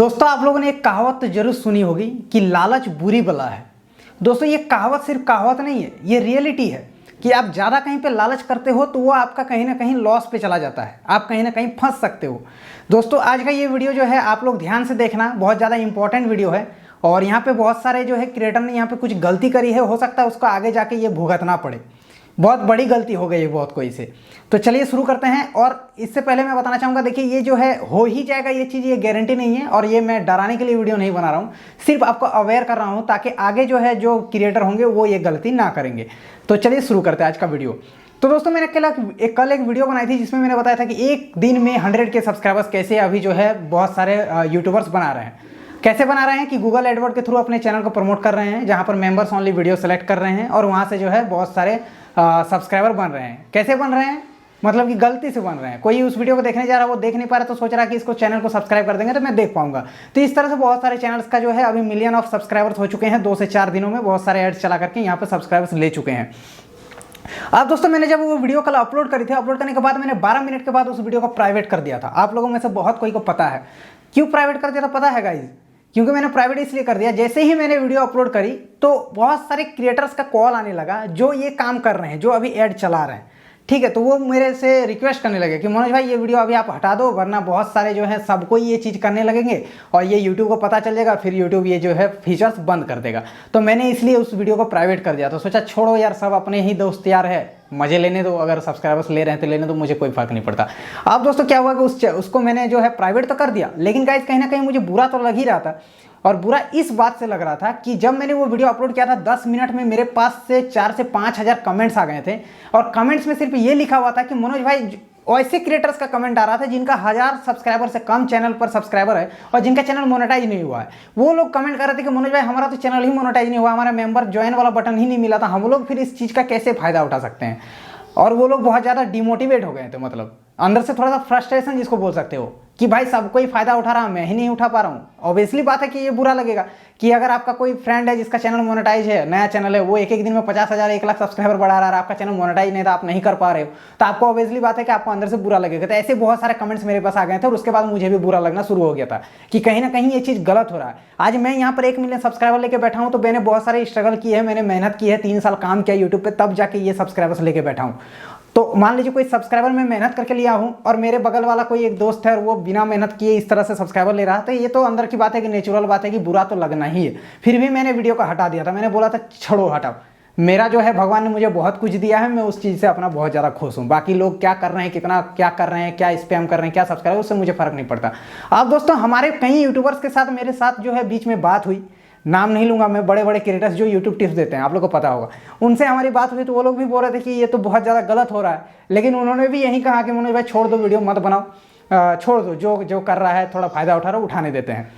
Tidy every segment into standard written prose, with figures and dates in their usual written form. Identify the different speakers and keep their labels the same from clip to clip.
Speaker 1: दोस्तों आप लोगों ने एक कहावत तो जरूर सुनी होगी कि लालच बुरी बला है। दोस्तों ये कहावत सिर्फ कहावत नहीं है, ये रियलिटी है कि आप ज़्यादा कहीं पे लालच करते हो तो वो आपका कहीं ना कहीं लॉस पे चला जाता है, आप कहीं ना कहीं फंस सकते हो। दोस्तों आज का ये वीडियो जो है आप लोग ध्यान से देखना, बहुत ज़्यादा इंपॉर्टेंट वीडियो है और यहाँ पे बहुत सारे जो है क्रिएटर ने यहाँ पे कुछ गलती करी है, हो सकता है उसको आगे जाके ये भुगतना पड़े। बहुत बड़ी गलती हो गई है बहुत कोई से। तो चलिए शुरू करते हैं। और इससे पहले मैं बताना चाहूँगा, देखिए ये जो है हो ही जाएगा ये चीज़, ये गारंटी नहीं है और ये मैं डराने के लिए वीडियो नहीं बना रहा हूँ, सिर्फ आपको अवेयर कर रहा हूँ ताकि आगे जो है जो क्रिएटर होंगे वो ये गलती ना करेंगे। तो चलिए शुरू करते हैं आज का वीडियो। तो दोस्तों मैंने कल एक वीडियो बनाई थी जिसमें मैंने बताया था कि एक दिन में 100 के सब्सक्राइबर्स कैसे अभी जो है बहुत सारे यूट्यूबर्स बना रहे हैं। कैसे बना रहे हैं कि गूगल एडवर्ड के थ्रू अपने चैनल को प्रमोट कर रहे हैं, जहां पर मेंबर्स ओनली वीडियो सेलेक्ट कर रहे हैं और वहां से जो है बहुत सारे सब्सक्राइबर बन रहे हैं। कैसे बन रहे हैं, मतलब कि गलती से बन रहे हैं। कोई उस वीडियो को देखने जा रहा है, वो देख नहीं पा रहा तो सोच रहा है कि इसको चैनल को सब्सक्राइब कर देंगे तो मैं देख पाऊंगा। तो इस तरह से बहुत सारे चैनल्स का जो है अभी मिलियन ऑफ सब्सक्राइबर्स हो चुके हैं 2 से 4 दिनों में, बहुत सारे एड्स चला करके यहाँ पर सब्सक्राइबर्स ले चुके हैं। अब दोस्तों मैंने जब वो वीडियो कल अपलोड करी थी, अपलोड करने के बाद मैंने 12 मिनट के बाद उस वीडियो को प्राइवेट कर दिया था। आप लोगों में से बहुत कोई को पता है क्यों प्राइवेट कर दिया था, पता है गाइज? क्योंकि मैंने प्राइवेट इसलिए कर दिया, जैसे ही मैंने वीडियो अपलोड करी तो बहुत सारे क्रिएटर्स का कॉल आने लगा जो ये काम कर रहे हैं, जो अभी ऐड चला रहे हैं, ठीक है। तो वो मेरे से रिक्वेस्ट करने लगे कि मनोज भाई ये वीडियो अभी आप हटा दो, वरना बहुत सारे जो है सबको ये चीज़ करने लगेंगे और ये यूट्यूब को पता चल जाएगा, फिर यूट्यूब ये जो है फीचर्स बंद कर देगा। तो मैंने इसलिए उस वीडियो को प्राइवेट कर दिया। तो सोचा छोड़ो यार, सब अपने ही दोस्त यार है, मजे लेने दो, अगर सब्सक्राइबर्स ले रहे हैं तो लेने दो, मुझे कोई फर्क नहीं पड़ता। अब दोस्तों क्या हुआ कि उसको मैंने जो है प्राइवेट तो कर दिया, लेकिन गाइस कहीं ना कहीं मुझे बुरा तो लग ही रहा था। और बुरा इस बात से लग रहा था कि जब मैंने वो वीडियो अपलोड किया था 10 मिनट में मेरे पास से 4 से 5 हज़ार कमेंट्स आ गए थे और कमेंट्स में सिर्फ ये लिखा हुआ था कि मनोज भाई, ऐसे क्रिएटर्स का कमेंट आ रहा था जिनका 1000 सब्सक्राइबर से कम चैनल पर सब्सक्राइबर है और जिनका चैनल मोनेटाइज नहीं हुआ है। वो लोग कमेंट कर रहे थे कि मनोज भाई हमारा तो चैनल ही मोनेटाइज नहीं हुआ, हमारा मेंबर ज्वाइन वाला बटन ही नहीं मिला था, हम लोग फिर इस चीज़ का कैसे फ़ायदा उठा सकते हैं। और वो लोग बहुत ज़्यादा डिमोटिवेट हो गए थे, मतलब अंदर से थोड़ा सा फ्रस्ट्रेशन जिसको बोल सकते हो कि भाई सबको ही फायदा उठा रहा हूं, मैं ही नहीं उठा पा रहा हूँ। ऑब्वियसली बात है कि ये बुरा लगेगा कि अगर आपका कोई फ्रेंड है जिसका चैनल मोनेटाइज है, नया चैनल है, वो एक दिन में 50,000 1 लाख सब्सक्राइबर बढ़ा रहा है, आपका चैनल मोनेटाइज नहीं था, आप नहीं कर पा रहे हो, तो आपको ऑब्वियसली बात है कि आपको अंदर से बुरा लगेगा। तो ऐसे बहुत सारे कमेंट्स मेरे पास आ गए थे और उसके बाद मुझे भी बुरा लगना शुरू हो गया था कि कहीं ना कहीं ये चीज़ गलत हो रहा है। आज मैं यहाँ पर 1 मिलियन सब्सक्राइबर लेके बैठा हूँ तो मैंने बहुत सारे स्ट्रगल किए हैं, मैंने मेहनत की है, 3 साल काम किया यूट्यूब पर, तब जाके ये सब्सक्राइबर्स लेके बैठा हूँ। तो मान लीजिए कोई सब्सक्राइबर मैं मेहनत करके लिया हूं और मेरे बगल वाला कोई एक दोस्त है और वो बिना मेहनत किए इस तरह से सब्सक्राइबर ले रहा है, तो ये तो अंदर की बात है कि नेचुरल बात है कि बुरा तो लगना ही है। फिर भी मैंने वीडियो को हटा दिया था, मैंने बोला था छोड़ो हटाओ, मेरा जो है भगवान ने मुझे बहुत कुछ दिया है, मैं उस चीज़ से अपना बहुत ज़्यादा खुश हूँ। बाकी लोग क्या कर रहे हैं, कितना क्या कर रहे हैं, क्या स्पैम कर रहे हैं, क्या सब्सक्राइबर, उससे मुझे फ़र्क नहीं पड़ता। अब दोस्तों हमारे कई यूट्यूबर्स के साथ मेरे साथ जो है बीच में बात हुई, नाम नहीं लूंगा मैं, बड़े बड़े क्रिएटर्स जो यूट्यूब टिप्स देते हैं, आप लोग को पता होगा, उनसे हमारी बात हुई तो वो लोग भी बोल रहे थे कि ये तो बहुत ज़्यादा गलत हो रहा है, लेकिन उन्होंने भी यही कहा कि मनोज भाई छोड़ दो, वीडियो मत बनाओ, छोड़ दो, जो जो कर रहा है थोड़ा फायदा उठा रहा है उठाने देते हैं।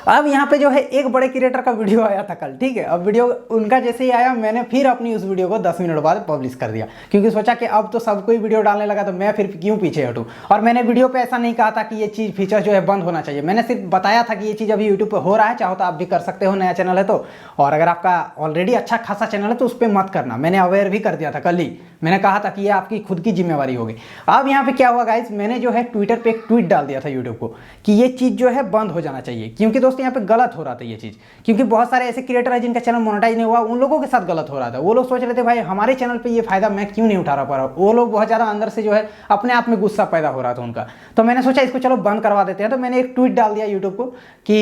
Speaker 1: अब यहाँ पे जो है एक बड़े क्रिएटर का वीडियो आया था कल, ठीक है। अब वीडियो उनका जैसे ही आया मैंने फिर अपनी उस वीडियो को 10 मिनट बाद पब्लिश कर दिया, क्योंकि सोचा कि अब तो सबको ही वीडियो डालने लगा तो मैं फिर क्यों पीछे हटूं। और मैंने वीडियो पे ऐसा नहीं कहा था कि ये चीज़ फीचर जो है बंद होना चाहिए, मैंने सिर्फ बताया था कि ये चीज़ अभी यूट्यूब पर हो रहा है, चाहो तो आप भी कर सकते हो, नया चैनल है तो। और अगर आपका ऑलरेडी अच्छा खासा चैनल है तो उस पर मत करना, मैंने अवेयर भी कर दिया था कल ही, मैंने कहा था कि ये आपकी खुद की जिम्मेवारी होगी। अब यहाँ पे क्या हुआ गाइज, मैंने जो है ट्विटर पे एक ट्वीट डाल दिया था यूट्यूब को कि ये चीज़ जो है बंद हो जाना चाहिए, क्योंकि दोस्तों यहाँ पे गलत हो रहा था ये चीज़। क्योंकि बहुत सारे ऐसे क्रिएटर हैं जिनका चैनल मोनेटाइज नहीं हुआ, उन लोगों के साथ गलत हो रहा था। वो लोग सोच रहे थे भाई हमारे चैनल पे ये फायदा मैं क्यों नहीं उठा पा रहा हूँ, वो लोग बहुत ज़्यादा अंदर से जो है अपने आप में गुस्सा पैदा हो रहा था उनका। तो मैंने सोचा इसको चलो बंद करवा देते हैं, तो मैंने एक ट्वीट डाल दिया यूट्यूब को कि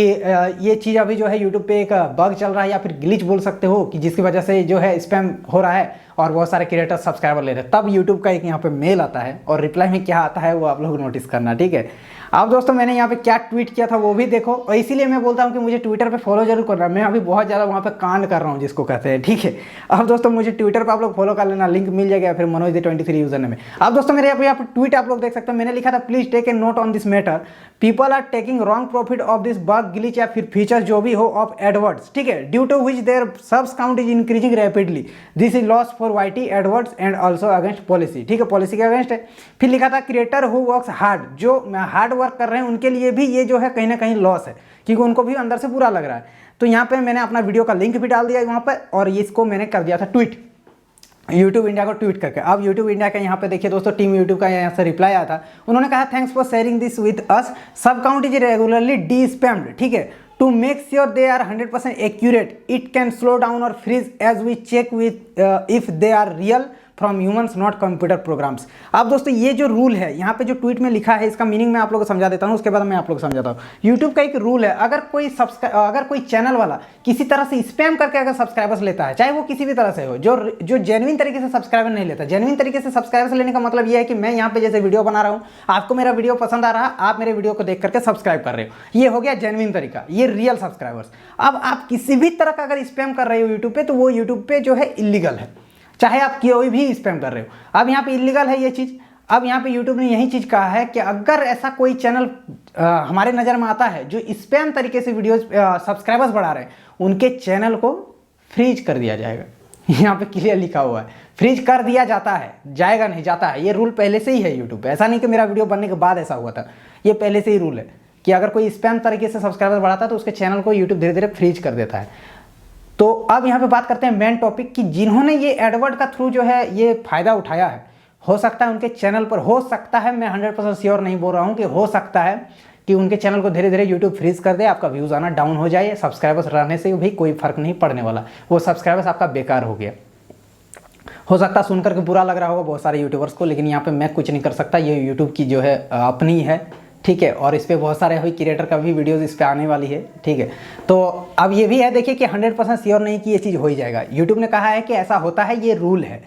Speaker 1: ये चीज़ अभी जो है यूट्यूब पे एक बग चल रहा है या फिर ग्लिच बोल सकते हो, कि जिसकी वजह से जो है स्पैम हो रहा है और बहुत सारे क्रिएटर सब्सक्राइबर ले रहे हैं। तब यूट्यूब का एक यहाँ पे मेल आता है और रिप्लाई में क्या आता है वो आप लोग नोटिस करना, ठीक है। अब दोस्तों मैंने यहाँ पे क्या ट्वीट किया था वो भी देखो, और इसीलिए मैं बोलता हूँ कि मुझे ट्विटर पे फॉलो जरूर करना, मैं अभी बहुत ज़्यादा वहाँ पे कांड कर रहा हूँ जिसको कहते हैं, ठीक है। अब दोस्तों मुझे ट्विटर पे आप लोग फॉलो कर लेना, लिंक मिल जाएगा, फिर मनोज द 23 यूजर में। अब दोस्तों मेरे यहाँ पे ट्वीट आप लोग देख सकते हो, मैंने लिखा था please take a note on this matter, people are taking wrong profit of this bug glitch या फिर फीचर जो भी हो ऑफ एडवर्ड्स, ठीक है, due to which their subs count is increasing rapidly, this is loss for YT AdWords and also against policy, ठीक है, policy के अगेंस्ट है। फिर लिखा था क्रिएटर हु वर्क्स हार्ड, जो हार्ड वर्क कर रहे हैं उनके लिए भी ये जो है कहीं ना कहीं लॉस है, क्योंकि उनको भी अंदर से बुरा लग रहा है। तो यहाँ पे मैंने अपना वीडियो का लिंक भी डाल दिया वहाँ पर और इसको मैंने कर दिया था ट्वीट। यूट्यूब इंडिया को ट्वीट करके। अब यूट्यूब इंडिया का यहाँ पे देखिए दोस्तों, टीम यूट्यूब का यहाँ से रिप्लाई आया था। उन्होंने कहा thanks for sharing this with us, sub count is regularly despammed, ठीक है, to make sure they are 100% accurate, it can slow down or freeze as we check with if they are real from humans not computer programs. अब दोस्तों ये जो rule है यहाँ पे जो ट्वीट में लिखा है, इसका मीनिंग मैं आप लोगों को समझा देता हूँ, उसके बाद मैं आप लोगों को समझाता हूँ। यूट्यूब का एक रूल है, अगर कोई चैनल वाला किसी तरह से स्पैम करके अगर सब्सक्राइबर्स लेता है, चाहे वो किसी भी तरह से हो, जो जेन्युइन तरीके से सब्सक्राइबर नहीं लेता। जेन्युइन तरीके से सब्सक्राइबर्स लेने का मतलब ये है कि मैं यहाँ पे जैसे वीडियो बना रहा हूँ, आपको मेरा वीडियो पसंद आ रहा है, आप मेरे वीडियो को देख करके सब्सक्राइब कर रहे हो, ये हो गया जेन्युइन तरीका, ये रियल सब्सक्राइबर्स। अब आप किसी भी तरह का अगर स्पैम कर रहे हो यूट्यूब पे, तो वो यूट्यूब पे जो है इलीगल है, चाहे आप कोई भी स्पैम कर रहे हो। अब यहाँ पे इलीगल है ये चीज़। अब यहाँ पे यूट्यूब ने यही चीज़ कहा है कि अगर ऐसा कोई चैनल हमारे नज़र में आता है जो स्पैम तरीके से वीडियोज सब्सक्राइबर्स बढ़ा रहे हैं, उनके चैनल को फ्रीज कर दिया जाएगा। यहाँ पे क्लियर लिखा हुआ है, फ्रीज कर दिया जाता है, जाएगा नहीं, जाता है। ये रूल पहले से ही है यूट्यूब पे, ऐसा नहीं कि मेरा वीडियो बनने के बाद ऐसा हुआ था, ये पहले से ही रूल है कि अगर कोई स्पैम तरीके से सब्सक्राइबर बढ़ाता है तो उसके चैनल को यूट्यूब धीरे धीरे फ्रीज कर देता है। तो अब यहाँ पे बात करते हैं मेन टॉपिक कि जिन्होंने ये एडवर्ड का थ्रू जो है ये फ़ायदा उठाया है, हो सकता है उनके चैनल पर, हो सकता है, मैं 100% श्योर नहीं बोल रहा हूँ कि हो सकता है कि उनके चैनल को धीरे धीरे यूट्यूब फ्रीज कर दे, आपका व्यूज़ आना डाउन हो जाए। सब्सक्राइबर्स रहने से भी कोई फर्क नहीं पड़ने वाला, वो सब्सक्राइबर्स आपका बेकार हो गया। हो सकता है सुनकर के बुरा लग रहा होगा बहुत सारे यूट्यूबर्स को, लेकिन यहाँ पर मैं कुछ नहीं कर सकता, ये यूट्यूब की जो है अपनी है, ठीक है। और इस पर बहुत सारे अभी क्रिएटर का भी वीडियोस इस पर आने वाली है, ठीक है। तो अब ये भी है, देखिए कि 100% श्योर नहीं कि ये चीज़ हो ही जाएगा। यूट्यूब ने कहा है कि ऐसा होता है, ये रूल है।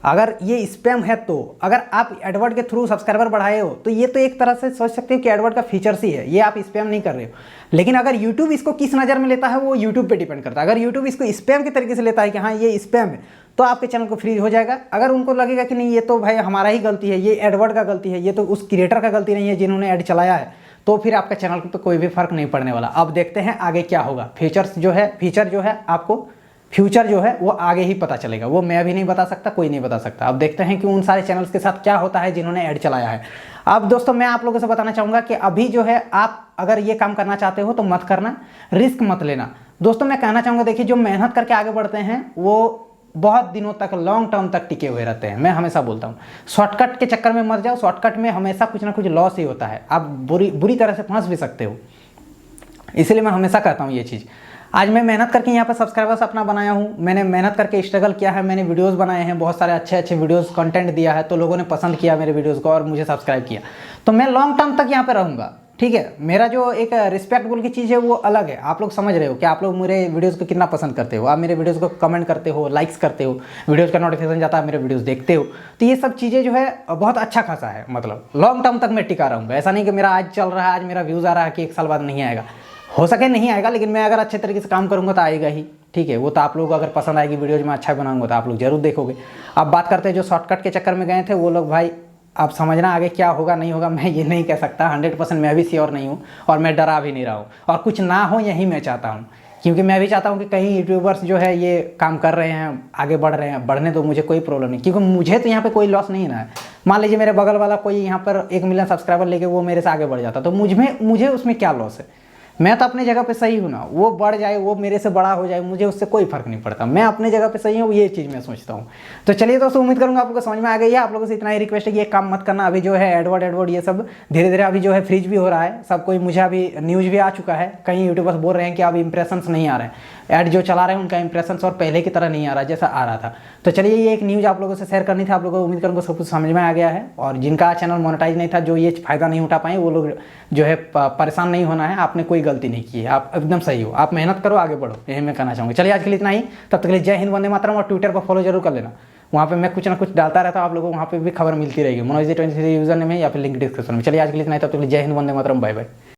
Speaker 1: अगर ये स्पैम है तो अगर आप एडवर्ड के थ्रू सब्सक्राइबर बढ़ाए हो तो ये तो एक तरह से सोच सकते हो कि एडवर्ड का फीचर्स ही है, ये आप स्पैम नहीं कर रहे हो। लेकिन अगर यूट्यूब इसको किस नज़र में लेता है वो यूट्यूब पे डिपेंड करता है। अगर यूट्यूब इसको स्पैम के तरीके से लेता है कि हाँ ये स्पैम है, तो आपके चैनल को फ्रीज हो जाएगा। अगर उनको लगेगा कि नहीं ये तो भाई हमारा ही गलती है, ये एडवर्ड का गलती है, ये तो उस क्रिएटर का गलती नहीं है जिन्होंने ऐड चलाया है, तो फिर आपका चैनल पे कोई भी फर्क नहीं पड़ने वाला। अब देखते हैं आगे क्या होगा। फीचर जो है आपको फ्यूचर जो है वो आगे ही पता चलेगा, वो मैं भी नहीं बता सकता, कोई नहीं बता सकता। अब देखते हैं कि उन सारे चैनल्स के साथ क्या होता है जिन्होंने ऐड चलाया है। अब दोस्तों मैं आप लोगों से बताना चाहूँगा कि अभी जो है आप अगर ये काम करना चाहते हो तो मत करना, रिस्क मत लेना। दोस्तों मैं कहना चाहूँगा, देखिए जो मेहनत करके आगे बढ़ते हैं वो बहुत दिनों तक, लॉन्ग टर्म तक टिके हुए रहते हैं। मैं हमेशा बोलता हूँ शॉर्टकट के चक्कर में मत जाओ, शॉर्टकट में हमेशा कुछ ना कुछ लॉस ही होता है, आप बुरी तरह से फंस भी सकते हो। इसलिए मैं हमेशा कहता हूँ ये चीज़। आज मैं मेहनत करके यहाँ पर सब्सक्राइबर्स अपना बनाया हूँ, मैंने मेहनत करके स्ट्रगल किया है, मैंने वीडियोस बनाए हैं, बहुत सारे अच्छे अच्छे वीडियोस कंटेंट दिया है, तो लोगों ने पसंद किया मेरे वीडियोस को और मुझे सब्सक्राइब किया, तो मैं लॉन्ग टर्म तक यहाँ पे रहूँगा, ठीक है। मेरा जो एक रिस्पेक्टफुल की चीज़ है वो अलग है। आप लोग समझ रहे हो कि आप लोग मेरे वीडियोस को कितना पसंद करते हो, आप मेरे वीडियोस को कमेंट करते हो, लाइक्स करते हो, वीडियोस का नोटिफिकेशन जाता है, मेरे वीडियोस देखते हो, तो ये सब चीज़ें जो है बहुत अच्छा खासा है। मतलब लॉन्ग टर्म तक मैं टिका रहूँगा, ऐसा नहीं कि मेरा आज चल रहा है, आज मेरा व्यूज़ आ रहा है कि 1 साल बाद नहीं आएगा। हो सके नहीं आएगा, लेकिन मैं अगर अच्छे तरीके से काम करूँगा तो आएगा ही, ठीक है। वो तो आप लोग अगर पसंद आएगी वीडियोज में अच्छा बनाऊंगा तो आप लोग जरूर देखोगे। अब बात करते हैं जो शॉर्टकट के चक्कर में गए थे वो लोग, भाई आप समझना आगे क्या होगा नहीं होगा मैं ये नहीं कह सकता, 100% मैं भी श्योर नहीं हूँ और मैं डरा भी नहीं रहा हूँ, और कुछ ना हो यही मैं चाहता हूँ, क्योंकि मैं भी चाहता हूँ कि कहीं यूट्यूबर्स जो है ये काम कर रहे हैं, आगे बढ़ रहे हैं, बढ़ने तो मुझे कोई प्रॉब्लम नहीं, क्योंकि मुझे तो यहाँ पे कोई लॉस नहीं ना है। मान लीजिए मेरे बगल वाला कोई यहाँ पर 1 मिलियन सब्सक्राइबर लेके वो मेरे से आगे बढ़ जाता, तो मुझे उसमें क्या लॉस है। मैं तो अपनी जगह पे सही हूँ ना, वो बढ़ जाए, वो मेरे से बड़ा हो जाए, मुझे उससे कोई फर्क नहीं पड़ता, मैं अपने जगह पे सही हूँ, ये चीज़ मैं सोचता हूँ। तो चलिए दोस्तों, उम्मीद करूँगा आप लोगों को समझ में आ गई है। आप लोगों से इतना ही रिक्वेस्ट है कि ये काम मत करना। अभी जो है एडवर्ड ये सब धीरे धीरे अभी जो है फ्रीज भी हो रहा है सब कोई, मुझे अभी न्यूज़ भी आ चुका है, कई यूट्यूबर्स बोल रहे हैं कि अब इंप्रेशंस नहीं आ रहे हैं, ऐड जो चला रहे हैं उनका इंप्रेशंस और पहले की तरह नहीं आ रहा जैसा आ रहा था। तो चलिए ये एक न्यूज़ आप लोगों से शेयर करनी थी, आप लोगों को उम्मीद करूँगा सब कुछ समझ में आ गया है। और जिनका चैनल मोनेटाइज नहीं था, जो ये फ़ायदा नहीं उठा पाए, वो लोग जो है परेशान नहीं होना है, आपने कोई गलती नहीं की है, आप एकदम सही हो, आप मेहनत करो, आगे बढ़ो, यही मैं कहना चाहूँगा। चलिए आज के लिए इतना ही, तब तक के लिए जय हिंद, वंदे मातरम। और ट्विटर पर फॉलो जरूर कर लेना, वहाँ पे मैं कुछ ना कुछ डालता रहता हूँ, आप लोगों को वहाँ पे भी खबर मिलती रहेगी। मनोज 23 यूजर नेम है या फिर लिंक डिस्क्रिप्शन में। चलिए आज के लिए इतना ही, तब तक के लिए जय हिंद, वंदे मातरम, बाय बाय।